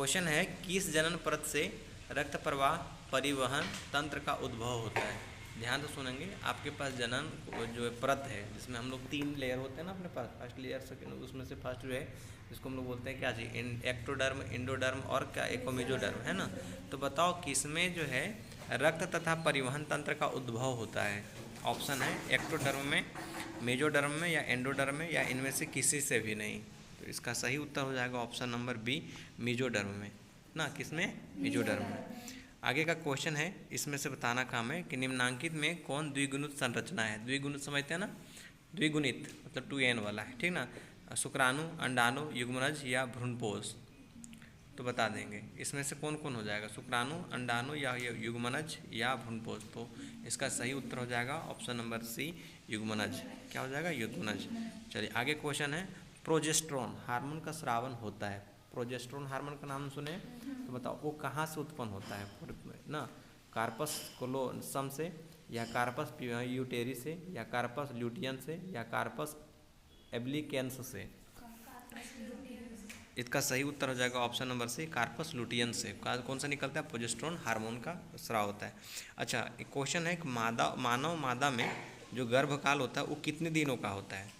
Question है किस जनन परत से रक्त प्रवाह परिवहन तंत्र का उद्भव होता है। ध्यान से सुनेंगे। आपके पास जनन जो परत है जिसमें हम लोग 3 लेयर होते हैं ना अपने पास, फर्स्ट लेयर सेकेंड, उसमें से फर्स्ट जो है जिसको हम लोग बोलते हैं क्या जी, एक्टोडर्म, इंडोडर्म और क्या मेसोडर्म है ना। तो बताओ किसमें जो है रक्त तथा परिवहन तंत्र का उद्भव होता है। ऑप्शन है एक्टोडर्म में, मेसोडर्म में या एंडोडर्म में या इनमें से किसी से भी नहीं। तो इसका सही उत्तर हो जाएगा ऑप्शन नंबर बी, मेसोडर्म में ना। किसमें? मेसोडर्म में। आगे का क्वेश्चन है, इसमें से बताना काम है कि निम्नांकित में कौन द्विगुणित संरचना है। द्विगुणित समझते हैं ना, द्विगुणित मतलब 2n वाला है, ठीक ना। शुक्राणु, अंडाणु, युग्मनज या भ्रूणपोष। तो बता देंगे इसमें से कौन कौन हो जाएगा, शुक्राणु, अंडाणु या युग्मनज या भ्रूणपोष। तो इसका सही उत्तर हो जाएगा ऑप्शन नंबर सी, युग्मनज। क्या हो जाएगा? युग्मनज। चलिए आगे क्वेश्चन है, प्रोजेस्टेरोन हार्मोन का स्रावन होता है। प्रोजेस्टेरोन हार्मोन का नाम सुने तो बताओ वो कहाँ से उत्पन्न होता है ना। कार्पस कोलोसम से या कार्पस यूटेरी से या कार्पस ल्यूटियन से या कार्पस एब्लिकेंस से। इसका सही उत्तर हो जाएगा option number C, corpus luteum से। कौन सा निकलता है? प्रोजेस्टेरोन हार्मोन का स्राव होता है। अच्छा, एक क्वेश्चन है कि मानव मादा में जो गर्भकाल होता है वो कितने दिनों का होता है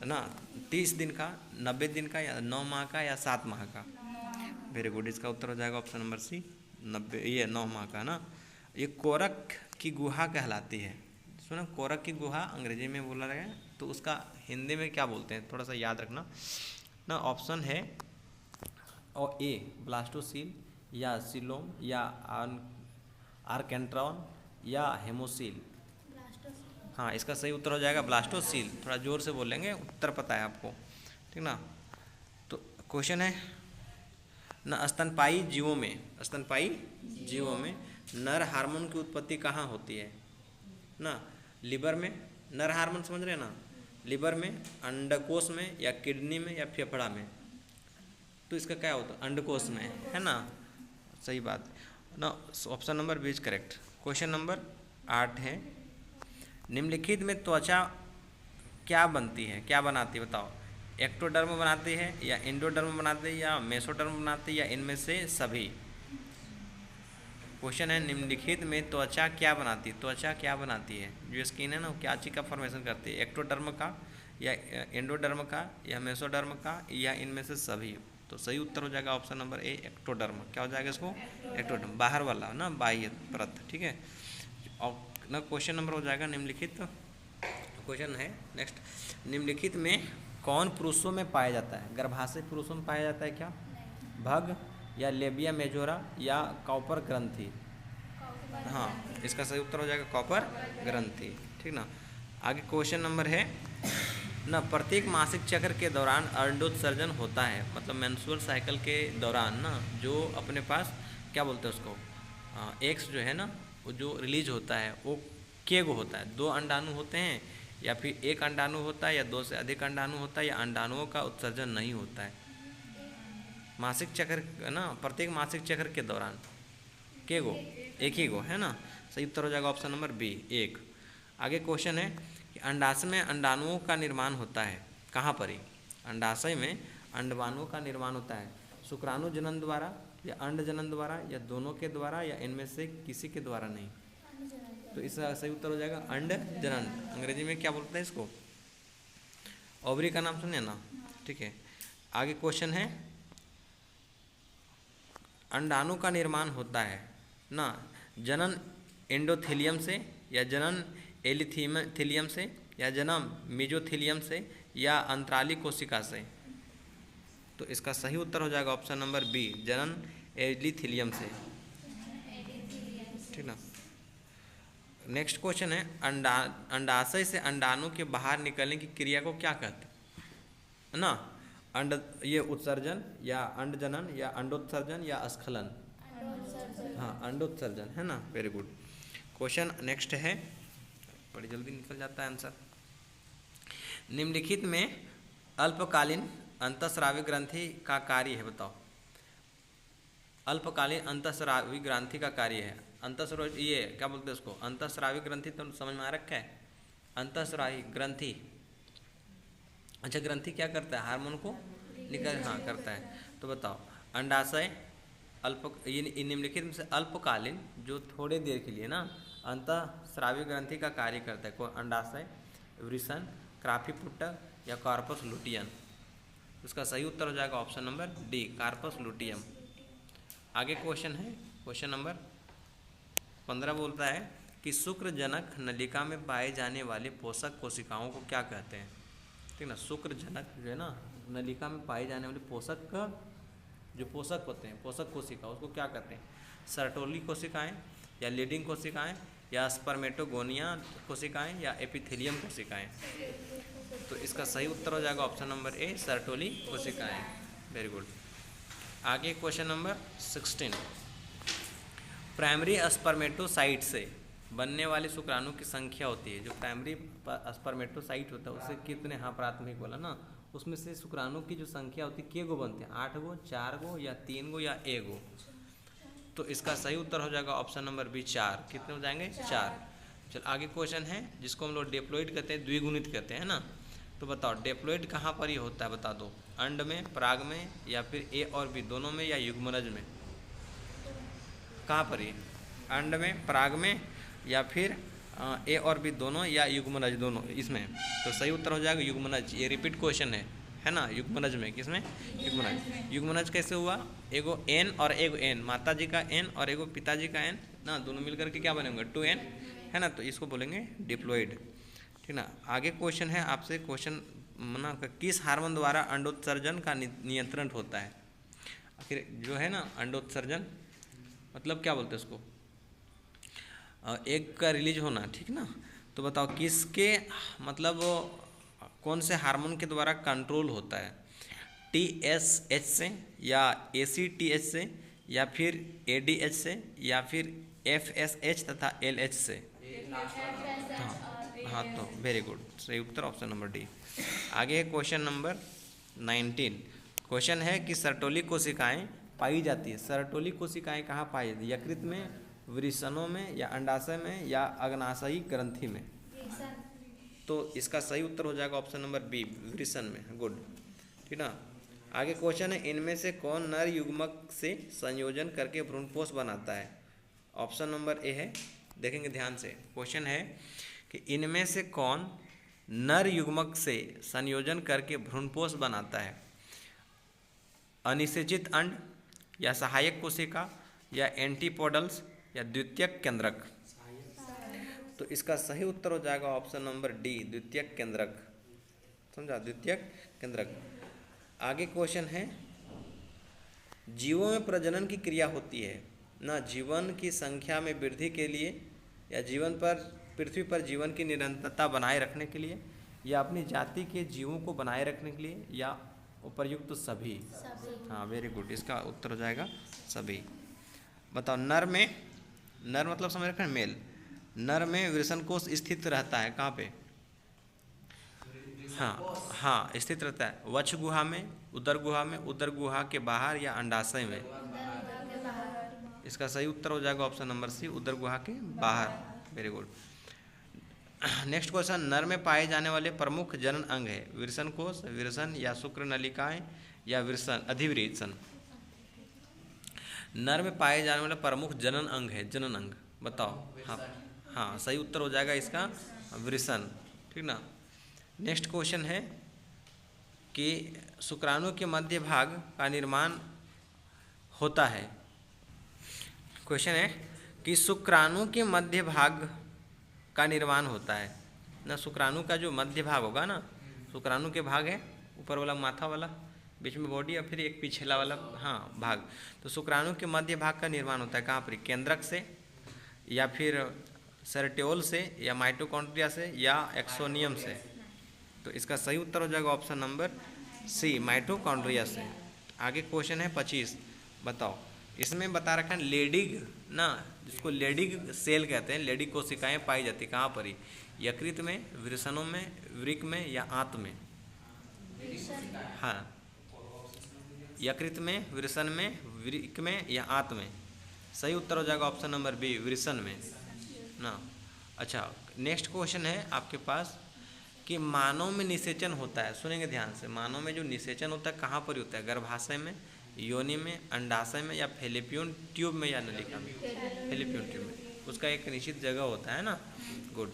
ना। 30 दिन का, 90 दिन का या 9 माह का या 7 माह का। Very good. इसका उत्तर हो जाएगा ऑप्शन नंबर सी, 9 माह का ना। ये कोरक की गुहा कहलाती है। सुना, कोरक की गुहा अंग्रेजी में बोला गया, तो उसका हिंदी में क्या बोलते हैं थोड़ा सा याद रखना ना। ऑप्शन है और ए ब्लास्टोसील या सिलोम या आर्केंट्रॉन या हेमोसील। हाँ, इसका सही उत्तर हो जाएगा ब्लास्टोसील। थोड़ा जोर से बोलेंगे, उत्तर पता है आपको, ठीक ना। तो क्वेश्चन है ना, स्तनपायी जीवों में नर हार्मोन की उत्पत्ति कहाँ होती है ना। लिवर में नर हार्मोन, समझ रहे हैं ना, लिवर में, अंडकोश में या किडनी में या फेफड़ा में। तो इसका क्या होता है? अंडकोश में, है ना। सही बात ना, option number B is correct. Question number 8 है, निम्नलिखित में त्वचा क्या बनती है, क्या बनाती है बताओ। एक्टोडर्म बनाती है या इंडोडर्म बनाती है या मेसोडर्म बनाती है या इनमें से सभी। क्वेश्चन है निम्नलिखित में त्वचा क्या बनाती है। त्वचा क्या बनाती है, जो स्किन है ना, वो क्या चीज़ का फॉर्मेशन करती है, एक्टोडर्म का या एंडोडर्म का या मेसोडर्म का या इनमें से सभी। तो सही उत्तर हो जाएगा ऑप्शन नंबर ए, एक्टोडर्म। क्या हो जाएगा इसको? एक्टोडर्म, बाहर वाला ना, बाह्य परत, ठीक है। और ना क्वेश्चन नंबर हो जाएगा निम्नलिखित। क्वेश्चन है नेक्स्ट, निम्नलिखित में कौन पुरुषों में पाया जाता है। गर्भाशय पुरुषों में पाया जाता है क्या? भग या लेबिया मेजोरा या कॉपर ग्रंथि। हाँ, इसका सही उत्तर हो जाएगा कॉपर ग्रंथि, ठीक ना। आगे क्वेश्चन नंबर है ना, प्रत्येक मासिक चक्र के दौरान अंडोत्सर्जन होता है, मतलब मेंस्ट्रुअल साइकिल के दौरान ना, जो अपने पास क्या बोलते हैं उसको, एग्स जो है ना, वो जो रिलीज होता है वो केगो होता है। 2 अंडाणु होते हैं या फिर 1 अंडाणु होता है या 2 से अधिक अंडाणु होता है या अंडाणुओं का उत्सर्जन नहीं होता है मासिक चक्र ना। प्रत्येक मासिक चक्र के दौरान केगो, एक ही गो, है ना। सही उत्तर हो जाएगा ऑप्शन नंबर बी, 1। आगे क्वेश्चन है कि अंडाशय में अंडाणुओं का निर्माण होता है कहाँ पर ही। अंडाशय में अंडाणुओं का निर्माण होता है शुक्राणु जनन द्वारा या अंड जनन द्वारा या दोनों के द्वारा या इनमें से किसी के द्वारा नहीं। तो इसका सही उत्तर हो जाएगा अंड जनन। अंग्रेजी में क्या बोलते हैं इसको? ओवरी का नाम सुनिए ना, ठीक है। आगे क्वेश्चन है, अंडाणु का निर्माण होता है ना जनन एंडोथेलियम से या जनन एलिथीलियम से या जनन मेजोथेलियम से या अंतराली कोशिका से। तो इसका सही उत्तर हो जाएगा ऑप्शन नंबर बी, जनन एलिथीलियम से, ठीक ना। नेक्स्ट क्वेश्चन है, अंडाशय से अंडाणु के बाहर निकलने की क्रिया को क्या कहते हैं ना। ये उत्सर्जन या अंडजनन या अंडोत्सर्जन या स्खलन। हाँ, अंडोत्सर्जन, है ना। Very good. क्वेश्चन नेक्स्ट है, बड़ी जल्दी निकल जाता है आंसर। निम्नलिखित में अल्पकालीन अंतःस्रावी ग्रंथि का कार्य है बताओ। अल्पकालीन अंतःस्रावी ग्रंथि का कार्य है, अंतःस्रावी, ये क्या बोलते हैं उसको, अंतःस्रावी ग्रंथि। तो समझ में आ रखा है अंतःस्रावी ग्रंथि। अच्छा, ग्रंथि क्या करता है? हार्मोन को निकल, हाँ, करता है। तो बताओ अंडाशय ये निम्नलिखित में से अल्पकालीन जो थोड़े देर के लिए ना अंतःस्रावी ग्रंथि का कार्य करता है, कोई अंडाशय, वृषण, क्राफी पुट्टक या कार्पस लुटियम। उसका सही उत्तर हो जाएगा option number D, corpus luteum. आगे क्वेश्चन है, क्वेश्चन नंबर 15 बोलता है कि शुक्रजनक नलिका में पाए जाने वाले पोषक कोशिकाओं को क्या कहते हैं। ठीक ना, शुक्रजनक जो है ना नलिका में पाए जाने वाले पोषक का जो पोषक होते हैं, पोषक कोशिका, उसको क्या कहते हैं। सर्टोली कोशिकाएं या लीडिंग कोशिकाएं या स्पर्मेटोगोनिया कोशिकाएं या एपिथेलियम कोशिकाएं। तो इसका सही उत्तर हो जाएगा ऑप्शन नंबर ए, सर्टोली कोशिकाएं। Very good. आगे क्वेश्चन नंबर 16, प्राइमरी स्पर्मेटोसाइट से बनने वाले शुक्राणु की संख्या होती है। जो प्राइमरी स्पर्मेटोसाइट होता है उससे कितने, हाँ प्राथमिक बोला ना, उसमें से शुक्राणु की जो संख्या होती है, के गो बनते हैं, 8 गो, 4 गो या 3 गो या 1 गो। तो इसका सही उत्तर हो जाएगा ऑप्शन नंबर बी, 4। कितने हो जाएंगे, 4। चल आगे क्वेश्चन है जिसको हम लोग डिप्लॉइड कहते हैं, द्विगुणित कहते हैं ना। तो बताओ डिप्लॉइड कहाँ पर ये होता है, बता दो। अंड में, पराग में या फिर ए और बी दोनों में या युग्मनज में। कहाँ पर ये, अंड में, पराग में या फिर ए और बी दोनों या युग्मनज दोनों, इसमें। तो सही उत्तर हो जाएगा युग्मनज। ये रिपीट क्वेश्चन है ना, युग्मनज में। किसमें, युग्मनज। युग्मनज कैसे हुआ, एगो एन और एगो एन, माता जी का एन और एगो पिताजी का एन ना, दोनों मिलकर के क्या बनेंगे, 2n, है ना। तो इसको बोलेंगे डिप्लॉइड। ठीक ना। आगे क्वेश्चन है आपसे, क्वेश्चन ना किस हार्मोन द्वारा अंडोत्सर्जन का नियंत्रण होता है। आखिर जो है ना अंडोत्सर्जन मतलब क्या बोलते हैं उसको, एग का रिलीज होना, ठीक ना। तो बताओ किसके मतलब कौन से हार्मोन के द्वारा कंट्रोल होता है, TSH से या ACTH से या फिर ADH से या फिर FSH तथा LH से। हाँ तो वेरी गुड, सही उत्तर ऑप्शन नंबर डी। आगे है क्वेश्चन नंबर 19। क्वेश्चन है कि सर्टोली कोशिकाएं पाई जाती है। सर्टोली कोशिकाएं कहाँ पाई जाती है, यकृत में, वृषणों में या अंडाशय में या अग्नाशयी ग्रंथि में। तो इसका सही उत्तर हो जाएगा ऑप्शन नंबर बी, वृषण में। गुड, ठीक ना। आगे क्वेश्चन है इनमें से कौन नर युग्मक से संयोजन करके भ्रूणपोष बनाता है। ऑप्शन नंबर ए है, देखेंगे ध्यान से। क्वेश्चन है कि इनमें से कौन नर युग्मक से संयोजन करके भ्रूणपोष बनाता है। अनिषेचित अंड या सहायक कोशिका या एंटीपोडल्स या द्वितीयक केंद्रक। तो इसका सही उत्तर हो जाएगा ऑप्शन नंबर डी, द्वितीयक केंद्रक। समझा, द्वितीयक केंद्रक। आगे क्वेश्चन है जीवों में प्रजनन की क्रिया होती है ना, जीवन की संख्या में वृद्धि के लिए या जीवन पर, पृथ्वी पर जीवन की निरंतरता बनाए रखने के लिए या अपनी जाति के जीवों को बनाए रखने के लिए या उपर्युक्त सभी। हाँ वेरी गुड, इसका उत्तर हो जाएगा सभी। बताओ नर में, नर मतलब समझ रखें मेल, नर में वृषणकोश स्थित रहता है कहाँ पे, हाँ स्थित रहता है वक्ष गुहा में, उदर गुहा में, उदर गुहा के बाहर या अंडाशय में। इसका सही उत्तर हो जाएगा ऑप्शन नंबर सी, उदर गुहा के बाहर। Very good. नेक्स्ट क्वेश्चन, नर में पाए जाने वाले प्रमुख जनन अंग है वृषणकोश, वृषण या शुक्र नलिकाएं या वृषण अधिवृषण। नर में पाए जाने वाला प्रमुख जनन अंग है, जनन अंग बताओ। हाँ सही उत्तर हो जाएगा इसका वृषण, ठीक ना। नेक्स्ट क्वेश्चन है कि शुक्राणु के मध्य भाग का निर्माण होता है। क्वेश्चन है कि शुक्राणु के मध्य भाग का निर्माण होता है ना। शुक्राणु का जो मध्य भाग होगा ना, शुक्राणु के भाग है ऊपर वाला माथा वाला, बीच में बॉडी और फिर एक पिछला वाला हाँ भाग। तो शुक्राणु के मध्य भाग का निर्माण होता है कहाँ पर, केंद्रक से या फिर सेरेटियोल से या माइटोकॉन्ड्रिया से या एक्सोनियम से। तो इसका सही उत्तर हो जाएगा ऑप्शन नंबर सी, माइटोकॉन्ड्रिया से। आगे क्वेश्चन है 25। बताओ इसमें बता रखा है लेडिग ना, जिसको लेडिग सेल कहते हैं, लेडिग कोशिकाएं पाई जाती है कहाँ पर ही, यकृत में, वृषणों में, वृक में या आंत में। हाँ यकृत में, वृषण में, वृक में या आंत में। सही उत्तर हो जाएगा ऑप्शन नंबर बी, वृषण में ना। अच्छा नेक्स्ट क्वेश्चन है आपके पास कि मानव में निषेचन होता है, सुनेंगे ध्यान से। मानव में जो निषेचन होता है कहाँ पर होता है, गर्भाशय में योनि में, अंडाशय में, या फेलिपियन ट्यूब में, या नलिका में? फेलिपियन ट्यूब में। उसका एक निश्चित जगह होता है ना। गुड।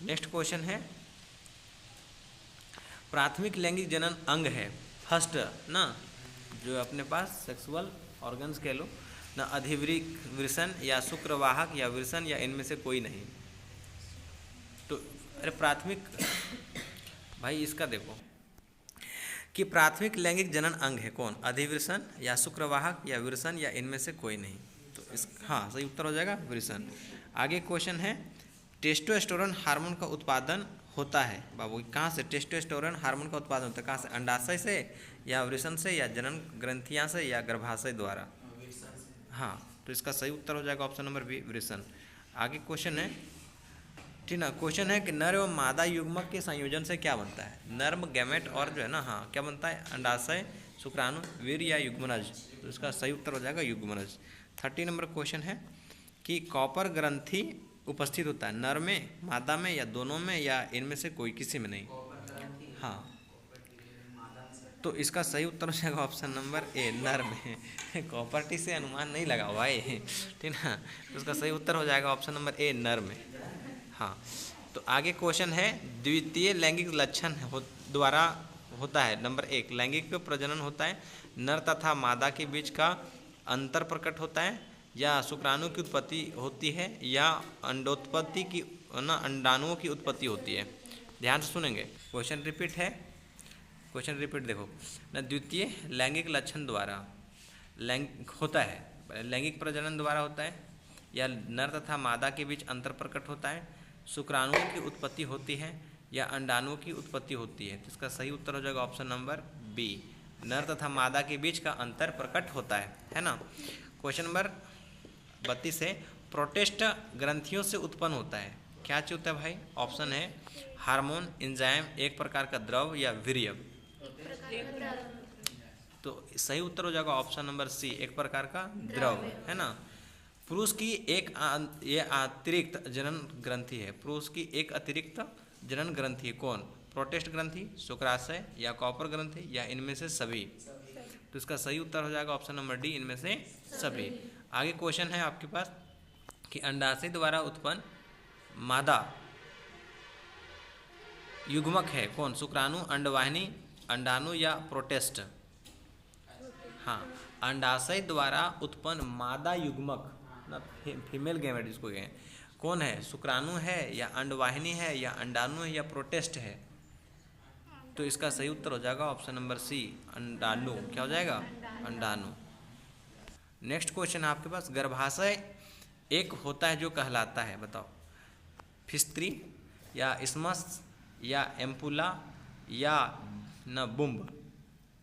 नेक्स्ट क्वेश्चन है, प्राथमिक लैंगिक जनन अंग है फर्स्ट ना, जो अपने पास सेक्सुअल ऑर्गन्स कह लो ना, अधिवृषण या शुक्रवाहक या वृषण या इनमें से कोई नहीं। तो अरे प्राथमिक भाई इसका देखो कि प्राथमिक लैंगिक जनन अंग है कौन? अधिवृषण या शुक्रवाहक या वृषण या इनमें से कोई नहीं। तो इस हाँ सही उत्तर हो जाएगा वृषण। आगे क्वेश्चन है, टेस्टोस्टेरोन हार्मोन का उत्पादन होता है बाबू कहाँ से? टेस्टोस्टेरोन हार्मोन का उत्पादन होता है कहाँ से? अंडाशय से या वृषण से या जनन ग्रंथियाँ से या गर्भाशय द्वारा? हाँ, तो इसका सही उत्तर हो जाएगा ऑप्शन नंबर बी वृषण। आगे क्वेश्चन है, ठीक ना, क्वेश्चन है कि नर एवं मादा युग्मक के संयोजन से क्या बनता है? नर्म गैमेट और जो है ना, हाँ क्या बनता है? अंडाशय, शुक्राणु, वीर्य या युग्मनज? तो इसका सही उत्तर हो जाएगा युग्मनज। 30 नंबर क्वेश्चन है कि कॉपर ग्रंथि उपस्थित होता है नर में, मादा में, या दोनों में, या इनमें से कोई किसी में नहीं? हाँ, तो इसका सही उत्तर हो जाएगा ऑप्शन नंबर ए नर में। कॉपर्टी से अनुमान नहीं लगा हुआ है, ठीक ना, तो इसका सही उत्तर हो जाएगा ऑप्शन नंबर ए नर में। हाँ, तो आगे क्वेश्चन है, द्वितीय लैंगिक लक्षण द्वारा होता है नंबर 1 लैंगिक प्रजनन होता है, नर तथा मादा के बीच का अंतर प्रकट होता है, या शुक्राणु की उत्पत्ति होती है, या अंडोत्पत्ति की ना अंडाणुओं की उत्पत्ति होती है। ध्यान से सुनेंगे, क्वेश्चन रिपीट है, क्वेश्चन रिपीट देखो ना, द्वितीय लैंगिक लक्षण द्वारा होता है, लैंगिक प्रजनन द्वारा होता है, या नर तथा मादा के बीच अंतर प्रकट होता है, शुक्राणुओं की उत्पत्ति होती है, या अंडाणुओं की उत्पत्ति होती है। तो इसका सही उत्तर हो जाएगा ऑप्शन नंबर बी नर तथा मादा के बीच का अंतर प्रकट होता है ना। क्वेश्चन नंबर 32 है, प्रोटेस्ट ग्रंथियों से उत्पन्न होता है, क्या चीज होता है भाई? ऑप्शन है हार्मोन, एंजाइम, एक प्रकार का द्रव, या वीर्य? तो सही उत्तर हो जाएगा ऑप्शन नंबर सी एक प्रकार का द्रव, है ना। पुरुष की ये अतिरिक्त जनन ग्रंथि है, पुरुष की एक अतिरिक्त जनन ग्रंथि है कौन? प्रोटेस्ट ग्रंथि, शुक्राशय, या कॉपर ग्रंथि, या इनमें से सभी? तो इसका सही उत्तर हो जाएगा ऑप्शन नंबर डी इनमें से सभी। आगे क्वेश्चन है आपके पास कि अंडाशय द्वारा उत्पन्न मादा युग्मक है कौन? शुक्राणु, अंडवाहिनी, अंडाणु, या प्रोटेस्ट? हाँ, अंडाशय द्वारा उत्पन्न मादा युग्मक ना फीमेल गैमेट जिसको कहें कौन है? शुक्राणु है, या अंडवाहिनी है, या अंडाणु है, या प्रोटेस्ट है? तो इसका सही उत्तर हो जाएगा ऑप्शन नंबर सी अंडाणु। क्या हो जाएगा? अंडाणु। नेक्स्ट क्वेश्चन है आपके पास, गर्भाशय एक होता है जो कहलाता है, बताओ, फिस्त्री, या स्मस, या एम्पुला, या न बुम्ब?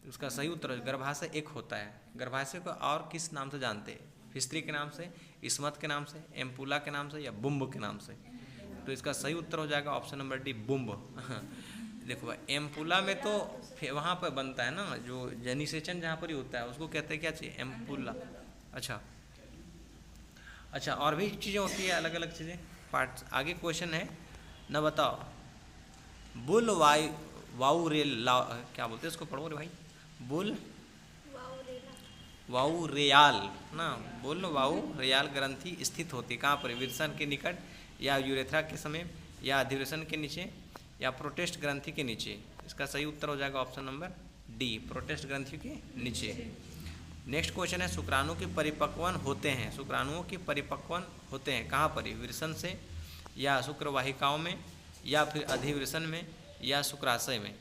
उसका सही उत्तर है गर्भाशय एक होता है। गर्भाशय को और किस नाम से जानते हैं? फिस्त्री के नाम से, स्मथ के नाम से, एम्पुला के नाम से, या बुम्ब के नाम से? तो इसका सही उत्तर हो जाएगा ऑप्शन नंबर डी बुम्ब। देखो भाई, एम्पुला में तो वहाँ पर बनता है ना, जो जनिसेचन जहाँ पर ही होता है उसको कहते हैं क्या चीज़? एम्पुला। अच्छा, और भी चीज़ें होती है, अलग अलग चीज़ें पार्ट्स। आगे क्वेश्चन है न, बताओ, बुल वाउरेला क्या बोलते हैं इसको? पढ़ो रे भाई, बुल वाउरेयाल ना, बुल वाउरेयाल ग्रंथि स्थित होती कहाँ पर? वृषण के निकट, या यूरेथ्रा के समीप, या अधिवृषण के नीचे, या प्रोटेस्ट ग्रंथि के नीचे? इसका सही उत्तर हो जाएगा ऑप्शन नंबर डी प्रोटेस्ट ग्रंथि के नीचे। नेक्स्ट क्वेश्चन है, शुक्राणु के परिपक्वन होते हैं, शुक्राणुओं के परिपक्वन होते हैं कहाँ पर? वृषण से, या शुक्रवाहिकाओं में, या फिर अधिवृषण में, या शुक्राशय में?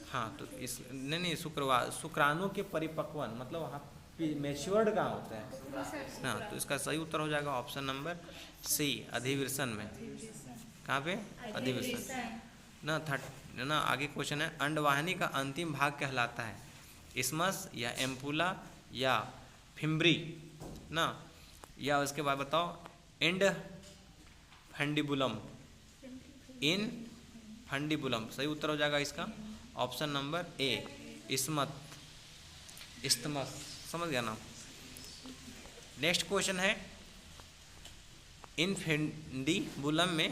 हाँ, तो इस नहीं शुक्राणु के परिपक्वन मतलब वहाँ मैच्योर्ड कहाँ होता है? हाँ, तो इसका सही उत्तर हो जाएगा ऑप्शन नंबर सी अधिवृषण में। कहाँ पे? अधिवृषण ना। आगे क्वेश्चन है, अंडवाहिनी का अंतिम भाग कहलाता है, स्मस, या एम्पुला, या फिम्ब्री ना, या उसके बाद बताओ एंड फंडिबुलम, इन फंडिबुलम? सही उत्तर हो जाएगा इसका ऑप्शन नंबर ए इस्तमस। समझ गया ना। नेक्स्ट क्वेश्चन है, इन फंडिबुलम में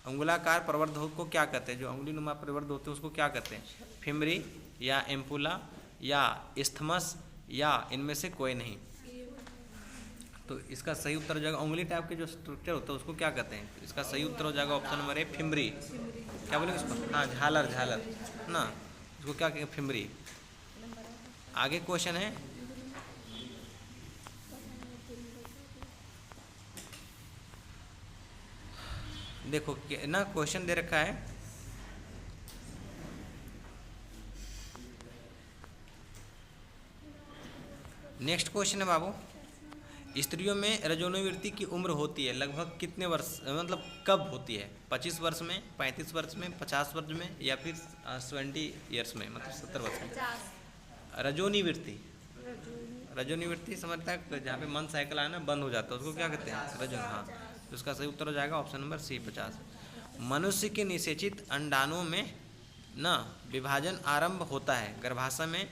अंगुलाकार प्रवर्ध को क्या कहते हैं? जो अंगुली नुमा प्रवर्ध होते हैं उसको क्या कहते हैं? फिम्बरी, या एम्पुला, या इस्थमस या इनमें से कोई नहीं। तो इसका सही उत्तर हो जाएगा, उंगली टाइप के जो स्ट्रक्चर होता है उसको क्या कहते हैं? तो इसका सही उत्तर हो जाएगा ऑप्शन नंबर ए, फिमरी। क्या बोलेंगे इसको? हाँ, झालर, झालर ना, इसको क्या कहेंगे? फिमरी। आगे क्वेश्चन है, देखो ना क्वेश्चन दे रखा है, नेक्स्ट क्वेश्चन है बाबू, स्त्रियों में रजोनिवृत्ति की उम्र होती है लगभग कितने वर्ष, मतलब कब होती है? 25 वर्ष में, 35 वर्ष में, 50 वर्ष में, या फिर 20 ईयर्स में, मतलब 70 वर्ष में? रजोनिवृत्ति, रजोनिवृत्ति समझता है जहाँ पे मन साइकिल आना बंद हो जाता है उसको क्या कहते हैं? रजोन। हाँ, तो इसका सही उत्तर हो जाएगा ऑप्शन नंबर सी, 50। मनुष्य के निषेचित अंडाणुओं में न विभाजन आरंभ होता है गर्भाशय में,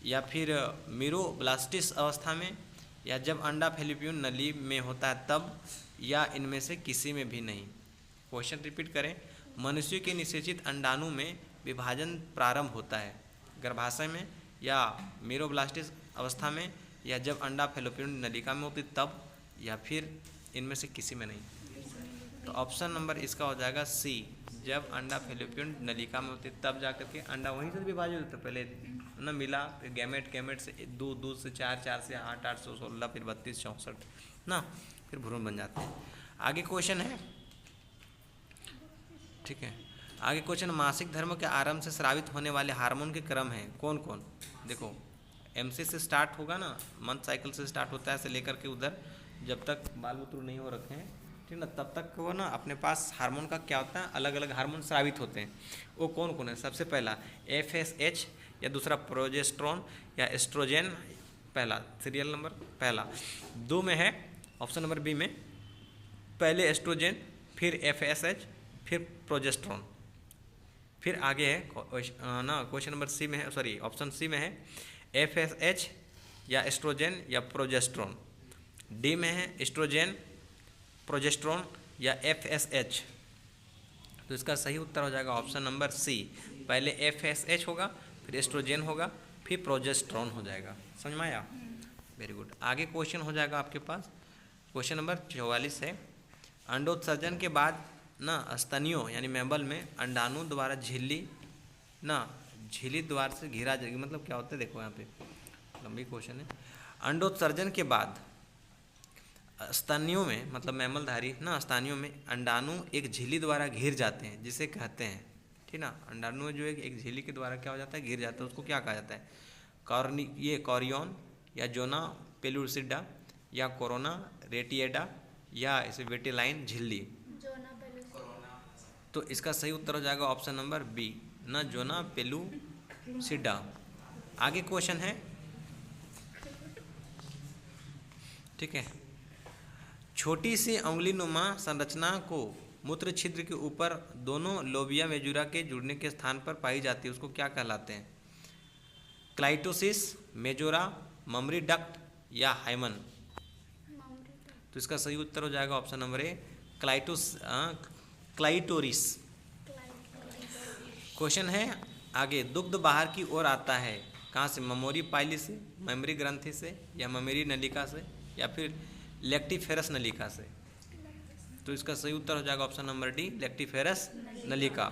या फिर मीरोब्लास्टिस अवस्था में, या जब अंडा फैलोपियन नली में होता है तब, या इनमें से किसी में भी नहीं। क्वेश्चन रिपीट करें, मनुष्य के निषेचित अंडाणु में विभाजन प्रारंभ होता है गर्भाशय में, या मीरोब्लास्टिस अवस्था में, या जब अंडा फैलोपियन नलिका में होती तब, या फिर इनमें से किसी में नहीं। तो ऑप्शन नंबर इसका हो जाएगा सी, जब अंडा फैलोपियन नलिका में होती तब जा करके अंडा वहीं से विभाजित होता है, पहले ना मिला, फिर गैमेट, गैमेट से 2, 2 से 4, 4 से 8, 8 से 16, फिर 32, 64 ना, फिर भ्रूण बन जाते हैं। आगे क्वेश्चन है, ठीक है, आगे क्वेश्चन, मासिक धर्म के आरंभ से स्रावित होने वाले हार्मोन के क्रम हैं कौन कौन? देखो MC से स्टार्ट होगा ना, मंथ साइकिल से स्टार्ट होता है, से लेकर के उधर जब तक बाल बुतरू नहीं हो रखे हैं, ठीक ना, तब तक वो ना अपने पास हार्मोन का क्या होता है, अलग अलग हार्मोन स्रावित होते हैं। वो कौन कौन है? सबसे पहला FSH, या दूसरा प्रोजेस्ट्रॉन, या एस्ट्रोजेन, पहला सीरियल नंबर पहला। 2 में है ऑप्शन नंबर बी में, पहले एस्ट्रोजेन, फिर FSH, फिर प्रोजेस्ट्रॉन, फिर आगे है ना क्वेश्चन नंबर सी में है, सॉरी ऑप्शन सी में है FSH या एस्ट्रोजेन या प्रोजेस्ट्रॉन। डी में है एस्ट्रोजेन, प्रोजेस्ट्रॉन या FSH। तो इसका सही उत्तर हो जाएगा ऑप्शन नंबर सी, पहले FSH होगा, फिर एस्ट्रोजेन होगा, फिर प्रोजेस्ट्रॉन हो जाएगा। समझ में आया? Very good. आगे क्वेश्चन हो जाएगा आपके पास, क्वेश्चन नंबर 44 है, अंडोत्सर्जन के बाद ना स्तनियों यानी मैमल में अंडाणु द्वारा झिल्ली ना झिल्ली द्वार से घिरा जाएगी, मतलब क्या होता है? देखो यहाँ पे लंबी क्वेश्चन है। अंडोत्सर्जन के बाद स्तनियों में, मतलब मैमलधारी ना स्तनियों में अंडाणु एक झिल्ली द्वारा घिर जाते हैं, जिसे कहते हैं, ठीक ना, अंडाणु जो एक झिल्ली के द्वारा क्या हो जाता है? घिर जाता है, उसको क्या कहा जाता है? ये कॉरियन, या जोना पेलुसिडा, या कोरोना रेटिएडा, या इसे वेटिलाइन झिल्ली। तो इसका सही उत्तर हो जाएगा ऑप्शन नंबर बी, ना जोना पेलुसिडा। आगे क्वेश्चन है, ठीक है, छोटी सी उंगलीनुमा संरचना को मूत्र छिद्र के ऊपर दोनों लोबिया मेजुरा के जुड़ने के स्थान पर पाई जाती है, उसको क्या कहलाते हैं? क्लाइटोसिस, मेजोरा, ममरी डक्ट, या हाइमन। तो इसका सही उत्तर हो जाएगा option number A, clitoris. Question है आगे, दुग्ध बाहर की ओर आता है कहाँ से? ममोरी पाइली से, मेमरी ग्रंथि से, या ममेरी नलिका से, या फिर लेक्टिफेरस नलिका से। तो इसका सही उत्तर हो जाएगा ऑप्शन नंबर डी, लेक्टिफेरस नलिका,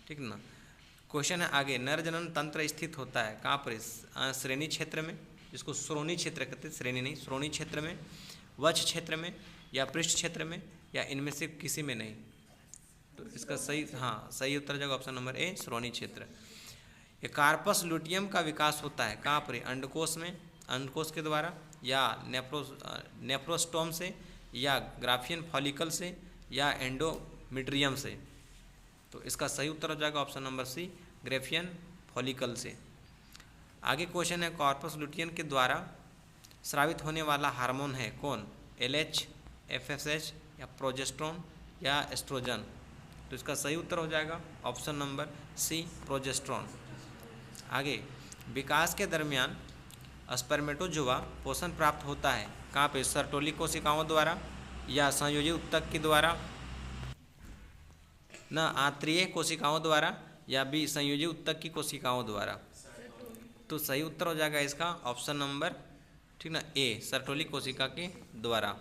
ठीक ना। क्वेश्चन है आगे, नर जनन तंत्र स्थित होता है कहाँ पर? श्रेणी क्षेत्र में, जिसको श्रोणी क्षेत्र कहते हैं, श्रेणी नहीं, श्रोणी क्षेत्र में, वक्ष क्षेत्र में, या पृष्ठ क्षेत्र में, या इनमें से किसी में नहीं। तो इसका सही उत्तर हो जाएगा ऑप्शन नंबर ए, श्रोणी क्षेत्र। ये कार्पस लुटियम का विकास होता है कहाँ पर? अंडकोश में, अंडकोश के द्वारा, या नेफ्रोस्टोम से, या ग्राफियन फॉलिकल से, या एंडोमेट्रियम से। तो इसका सही उत्तर हो जाएगा option number C, Graafian follicle से। आगे क्वेश्चन है, कॉर्पस लुटियम के द्वारा स्रावित होने वाला हार्मोन है कौन? LH, FSH, या प्रोजेस्ट्रॉन, या एस्ट्रोजन। तो इसका सही उत्तर हो जाएगा ऑप्शन नंबर सी, प्रोजेस्ट्रॉन। आगे, विकास के दरमियान स्पर्मेटोजोआ पोषण प्राप्त होता है कहाँ पे? सर्टोली कोशिकाओं द्वारा, या संयोजी उत्तक के द्वारा, न आंतरीय कोशिकाओं द्वारा, या बी संयोजी उत्तक की कोशिकाओं द्वारा। तो सही उत्तर हो जाएगा इसका ऑप्शन नंबर, ठीक ना, ए, सर्टोली कोशिका के द्वारा।